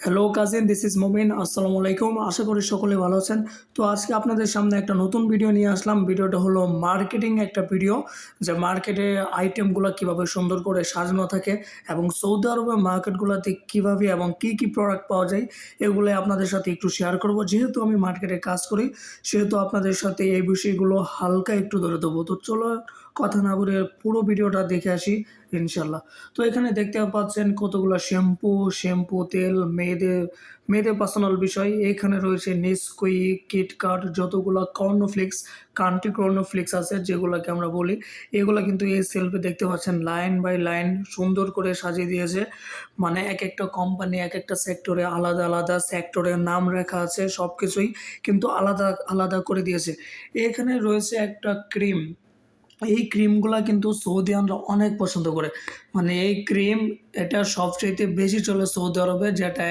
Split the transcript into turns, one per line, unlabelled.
Hello cousin, this is মোমিন। আসসালামু আলাইকুম। আশা করি সকলে ভালো আছেন। তো আজকে আপনাদের সামনে একটা নতুন ভিডিও নিয়ে আসলাম। ভিডিওটা হলো মার্কেটিং একটা ভিডিও, যে মার্কেটে আইটেমগুলো কীভাবে সুন্দর করে সাজানো থাকে এবং সৌদি আরবের মার্কেটগুলোতে কীভাবে এবং কী প্রোডাক্ট পাওয়া যায় এগুলো আপনাদের সাথে একটু শেয়ার করব। যেহেতু আমি মার্কেটে কাজ করি সেহেতু আপনাদের সাথে এই বিষয়গুলো হালকা একটু ধরে দেবো। তো চলো কথা না বলে পুরো ভিডিওটা দেখে আসি ইনশাল্লাহ। তো এখানে দেখতে পাচ্ছেন কতগুলো শ্যাম্পু, তেল, মেয়েদের পার্সোনাল বিষয়। এখানে রয়েছে নেসকুইক, কিটক্যাট, যতগুলো কর্নফ্লেক্স, কান্ট্রি কর্নফ্লেক্স আছে যেগুলোকে আমরা বলি, এগুলা কিন্তু এই সেলফে দেখতে পাচ্ছেন লাইন বাই লাইন সুন্দর করে সাজিয়ে দিয়েছে। মানে একেকটা কোম্পানি একেকটা সেক্টরে আলাদা সেক্টরের নাম লেখা আছে, সবকিছুই কিন্তু আলাদা করে দিয়েছে। এখানে রয়েছে একটা ক্রিম। এই ক্রিমগুলা কিন্তু সৌদিয়ানরা অনেক পছন্দ করে। মানে এই ক্রিম এটা সবচাইতে বেশি চলে সৌদি আরবে, যেটা